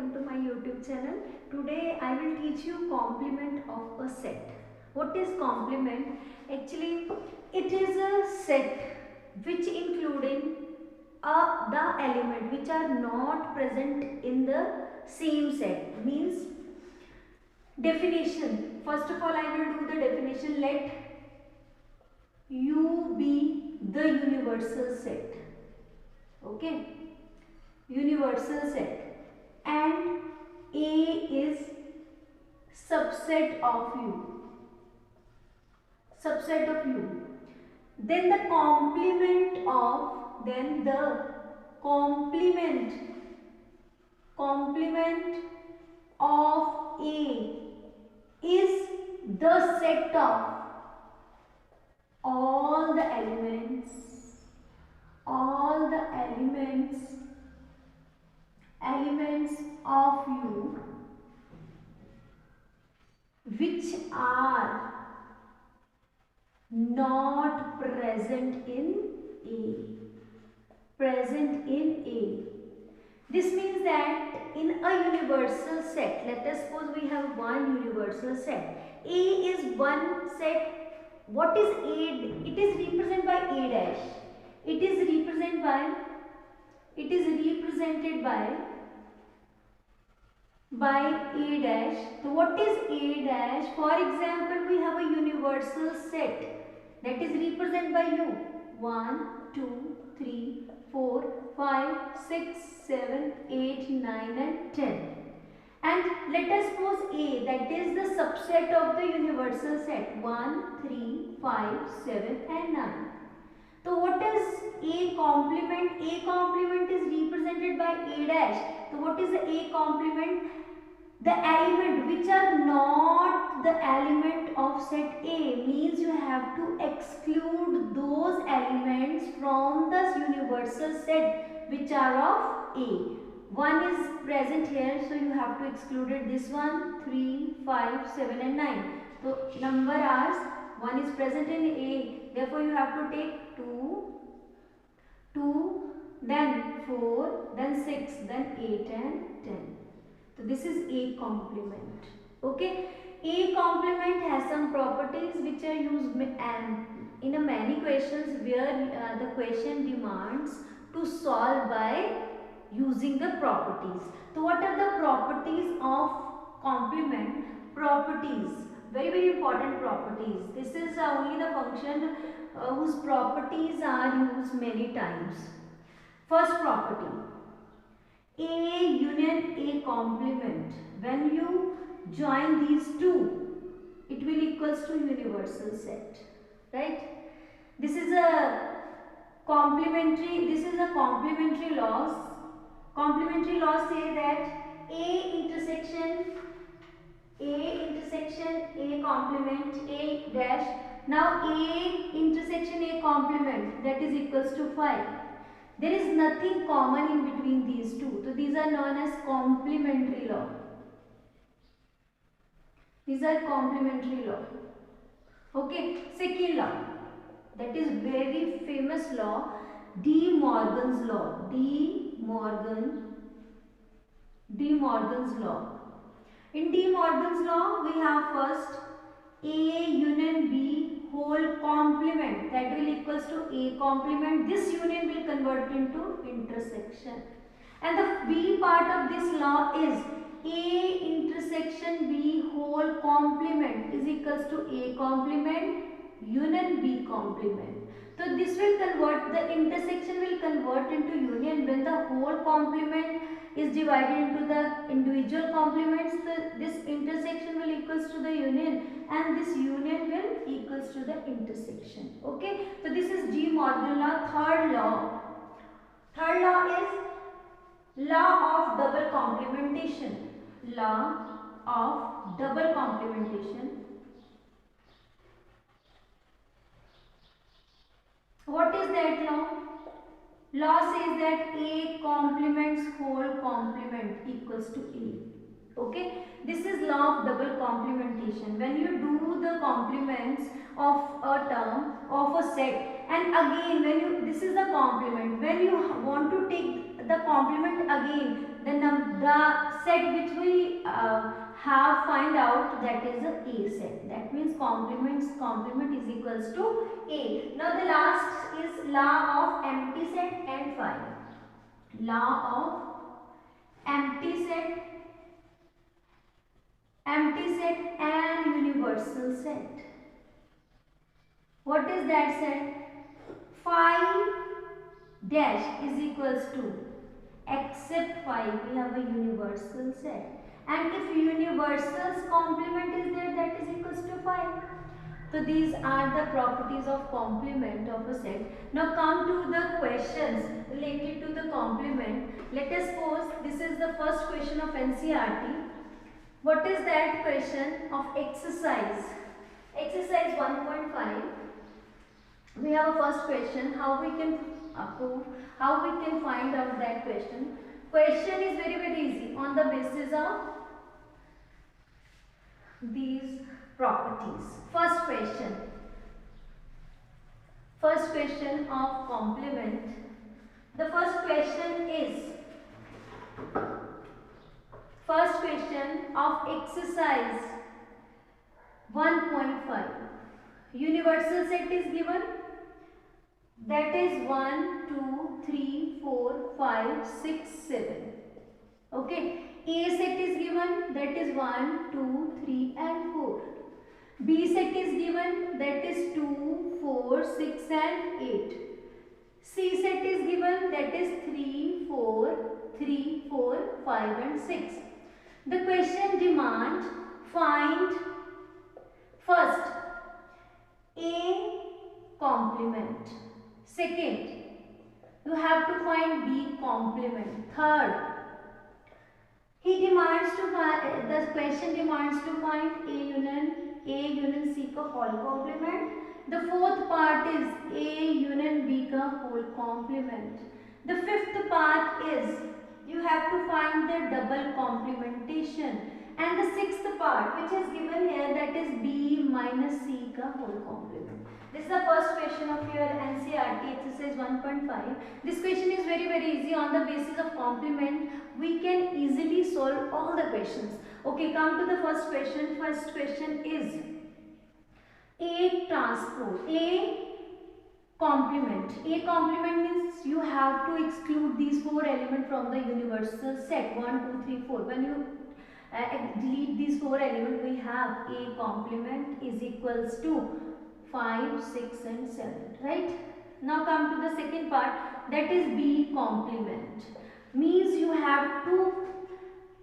welcome to my YouTube channel. Today I will teach you complement of a set. What is complement? Actually, it is a set which including the element which are not present in the same set. Means definition. First of all, I will do the definition. Let U be the universal set. Okay, universal set, and A is subset of U. Subset of U. Then the complement of A is the set of all the elements of U which are not present in A. This means that in a universal set, let us suppose we have one universal set. A is one set. What is A? It is represented by A dash. It is represented by A dash. So what is A dash? For example, we have a universal set that is represented by U. 1, 2, 3, 4, 5, 6, 7, 8, 9 and 10. And let us suppose A, that is the subset of the universal set. 1, 3, 5, 7 and 9. So what is A complement? A complement is represented by A dash. So what is the A complement? The element which are not the element of set A, means you have to exclude those elements from this universal set which are of A. 1 is present here, so you have to exclude it. This one, 3, 5, 7 and 9. So number are 1 is present in A, therefore you have to take 2, then 4, then 6, then 8 and 10. So this is A complement. Okay, A complement has some properties which are used in a many questions where the question demands to solve by using the properties. So what are the properties of complement? Properties, very important properties. This is only the function whose properties are used many times. First property, A union A complement. When you join these two, it will equals to universal set, right? This is a complementary laws. Complementary laws say that A intersection A complement A dash. Now A intersection A complement, that is equals to 5. There is nothing common in between these two. So these are known as complementary law. These are complementary law. Okay. Second law, that is very famous law, De Morgan's law. De Morgan's law. In De Morgan's law, we have first A union B whole complement, that will equals to A complement. This union will convert into intersection. And the B part of this law is A intersection B whole complement is equals to A complement union B complement. So this will convert, the intersection will convert into union when the whole complement is divided into the individual complements. So this intersection will equals to the union and this union will equals to the intersection. Okay, so this is De Morgan law. Third law is law of double complementation. Law of double complementation. What is that law? Law says that A complements whole complement equals to A. Okay, this is law of double complementation. When you do the complements of a term of a set, and again when you, this is the complement, when you want to take the complement again, the set which we have find out, that is a A set. That means complement is equals to A. Now the last is law of empty set and phi. Law of empty set and universal set. What is that set? Phi dash is equals to, except phi, we have a universal set, and if universal's complement is there, that is equals to phi. So these are the properties of complement of a set. Now come to the questions related to the complement. Let us suppose this is the first question of NCERT. What is that question of exercise? Exercise 1.5. We have a first question, how we can approve, how we can find out that question. Question is very easy on the basis of these properties. First question of complement. The first question of exercise 1.5. Universal set is given, that is 1, 2, 3, 4, 5, 6, 7. Okay. A set is given, that is 1, 2, 3 and 4. B set is given, that is 2, 4, 6 and 8. C set is given, that is 3, 4, 5 and 6. The question demands find first A complement. Second, you have to find B complement. Third, the question demands to find A union C का whole complement. The fourth part is A union B का whole complement. The fifth part is you have to find the double complementation. And the sixth part which is given here, that is B minus C का whole complement. This is the first question of your NCERT exercise 1.5. This question is very easy. On the basis of complement, we can easily solve all the questions. Okay, come to the first question. First question is A transpose, A complement. A complement means you have to exclude these four elements from the universal set 1, 2, 3, 4. When you delete these four elements, we have A complement is equals to 5, 6 and 7, right? Now come to the second part, that is B complement. Means you have to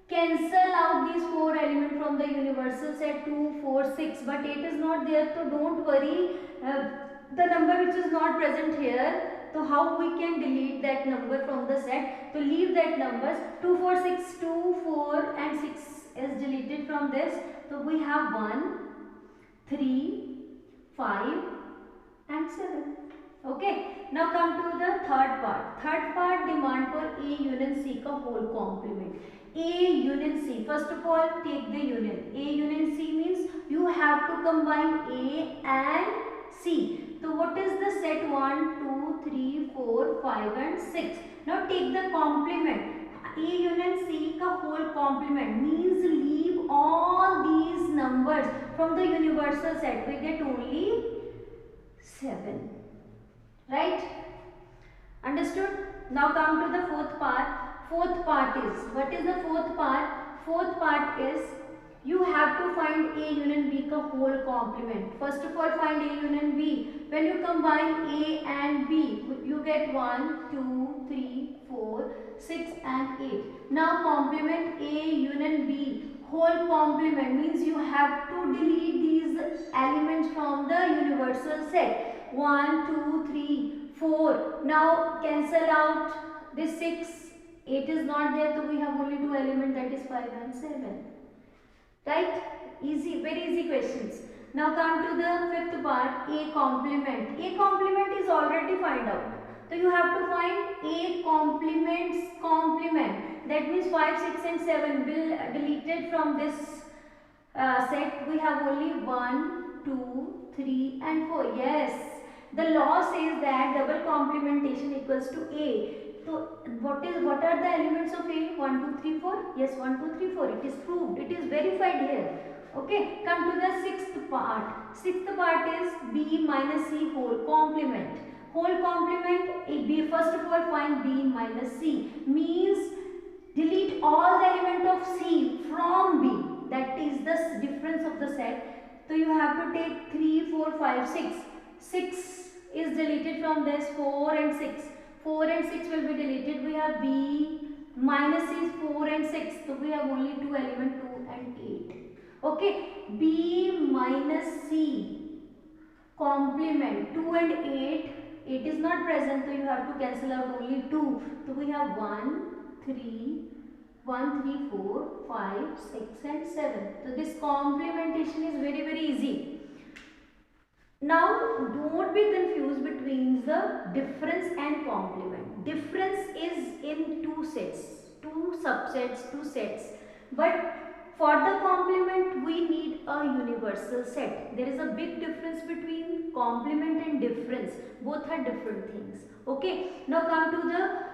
cancel out these four elements from the universal set 2, 4, 6, but 8 is not there, so don't worry. The number which is not present here, so how we can delete that number from the set? So leave that numbers. 2, 4, 6, 2, 4 and 6 is deleted from this. So we have 1, 3, 5 and 7. Okay. Now come to the third part. Third part demand for A union C का whole complement. A union C. First of all, take the union. A union C means you have to combine A and C. So what is the set 1, 2, 3, 4, 5 and 6. Now take the complement. A union C का whole complement means leave all these numbers from the universal set. We get only 7. Right? Understood? Now come to the fourth part. Fourth part is, what is the fourth part? Fourth part is you have to find A union B का whole complement. First of all, find A union B. When you combine A and B, you get 1, 2, 3, 4, 6 and 8. Now complement A union B. Whole complement means you have to delete these elements from the universal set. 1, 2, 3, 4. Now cancel out this 6. 8 is not there, so we have only two elements, that is 5 and 7. Right? Easy, very easy questions. Now come to the fifth part, A complement. A complement is already find out. So you have to find A complement's complement. That means 5, 6 and 7 will deleted from this set. We have only 1, 2, 3 and 4. Yes. The law says that double complementation equals to A. So what are the elements of A? 1, 2, 3, 4. Yes, 1, 2, 3, 4. It is proved. It is verified here. Okay. Come to the sixth part. Sixth part is B minus C whole complement. Whole complement. B. First of all, find B minus C. Means delete all the element of C from B. That is the difference of the set. So you have to take 3, 4, 5, 6. 6 is deleted from this, 4 and 6. 4 and 6 will be deleted. We have B minus is 4 and 6. So we have only two elements, 2 and 8. Okay. B minus C complement 2 and 8. 8 is not present, so you have to cancel out only 2. So we have 1, 3, 1, 3, 4, 5, 6 and 7. So this complementation is very easy. Now don't be confused between the difference and complement. Difference is in two sets, two subsets, two sets. But for the complement we need a universal set. There is a big difference between complement and difference. Both are different things. Okay. Now come to the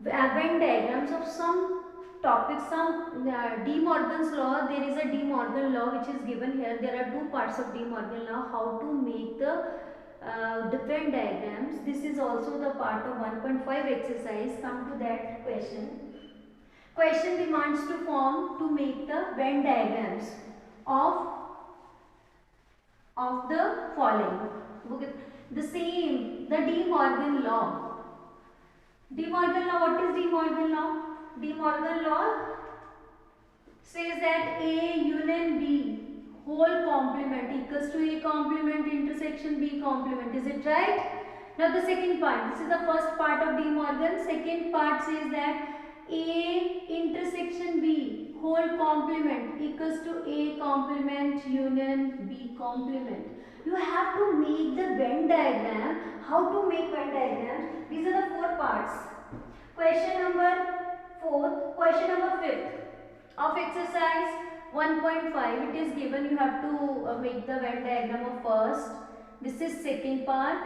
Venn diagrams of some topics, some De Morgan's law. There is a De Morgan law which is given here. There are two parts of De Morgan law, how to make the Venn diagrams. This is also the part of 1.5 exercise. Come to that question. Question demands to form to make the Venn diagrams of the following. Okay. The same, the De Morgan law. De Morgan law, what is De Morgan law? De Morgan law says that A union B whole complement equals to A complement intersection B complement. Is it right? Now the second part, this is the first part of De Morgan. Second part says that A intersection B whole complement equals to A complement union B complement. You have to make the Venn diagram. How to make Venn diagrams? These are the four parts. Question number 4th, question number 5th of exercise 1.5. It is given, you have to make the Venn diagram of first. This is second part.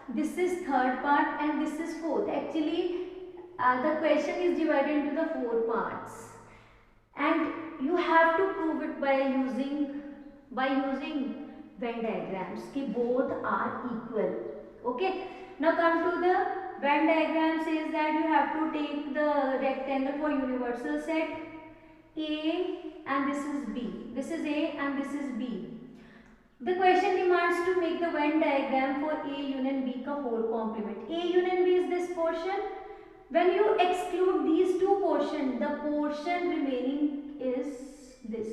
This is third part, and this is fourth. Actually, the question is divided into the 4 parts, and you have to prove it by using Venn diagrams. Ki both are equal. Okay. Now come to the Venn diagram. Says that you have to take the rectangle for universal set A, and this is B. This is A and this is B. The question demands to make the Venn diagram for A union B ka whole complement. A union B is this portion. When you exclude these two portions, the portion remaining is this.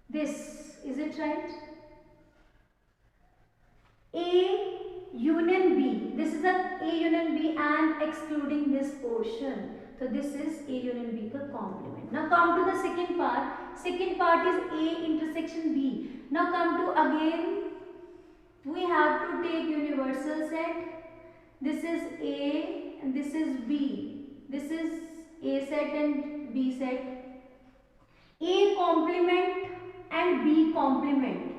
This, is it right? A union B. This is a union B and excluding this portion. So this is A union B ka complement. Now come to the second part. Second part is A intersection B. Now come to again, we have to take universal set. This is A and this is B. This is A set and B set. A complement and B complement.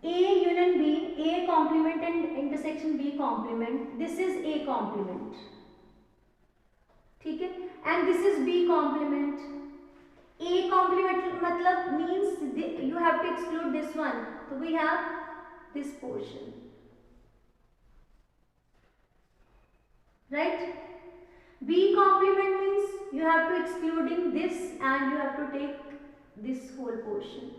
A union B, A complement and intersection B complement. This is A complement. ठीक है? And this is B complement. A complement मतलब means you have to exclude this one. So we have this portion. Right? B complement means you have to excluding this and you have to take this whole portion.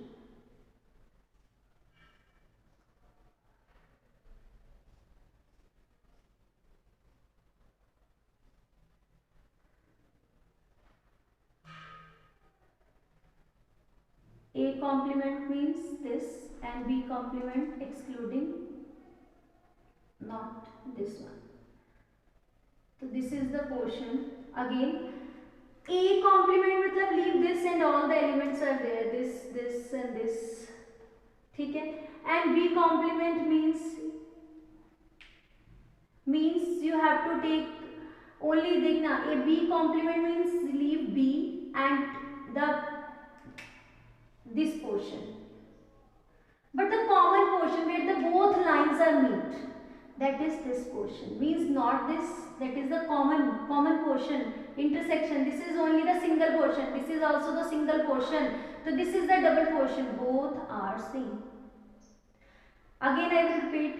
A complement means this and B complement excluding not this one. So this is the portion. Again, A complement मतलब leave this and all the elements are there. This and this. ठीक है? And B complement means you have to take only देखना. A B complement means leave B and this portion. But the common portion where the both lines are meet, that is this portion, means not this, that is the common portion, intersection. This is only the single portion, this is also the single portion, so this is the double portion, both are same. Again I will repeat,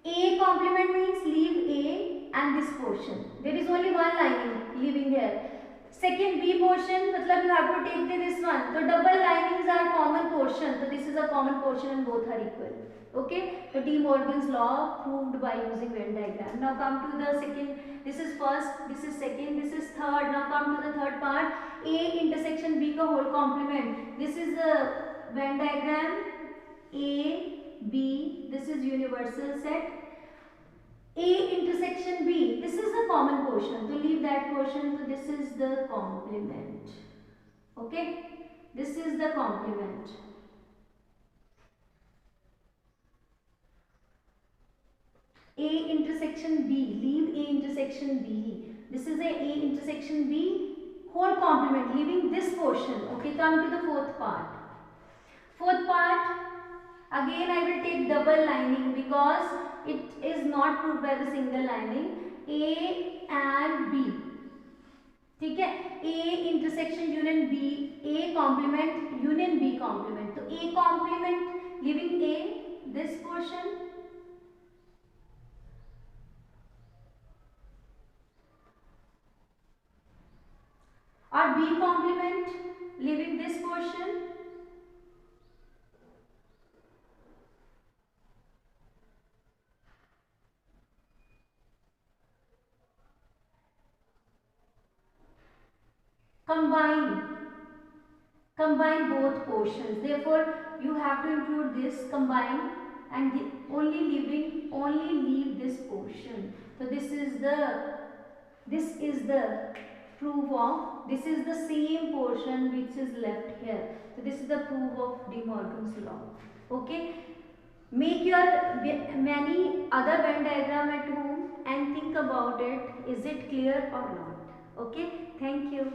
A complement means leave A and this portion, there is only one lining leaving here. Second B portion, matlab you have to take this one, so double linings are common portion, so this is a common portion and both are equal. Okay, so De Morgan's law proved by using Venn diagram. Now come to the second, this is first, this is second, this is third. Now come to the third part, A intersection B ka whole complement. This is a Venn diagram, A B, this is universal set. A intersection B, this is the common portion, to leave that portion, so this is the complement. Okay, this is the complement. A intersection B, leave A intersection B, this is A intersection B whole complement, leaving this portion. Okay, come to the fourth part. Fourth part, again I will take double lining because it is not proved by the single lining. A and B, ठीक है, A intersection union B, A complement union B complement, तो A complement leaving A this portion, or B complement leaving this portion, combine both portions, therefore you have to include this combine and only leave this portion. So this is the proof of, this is the same portion which is left here, so this is the proof of De Morgan's law. Okay, make your many other Venn diagram at home and think about it, is it clear or not. Okay, thank you.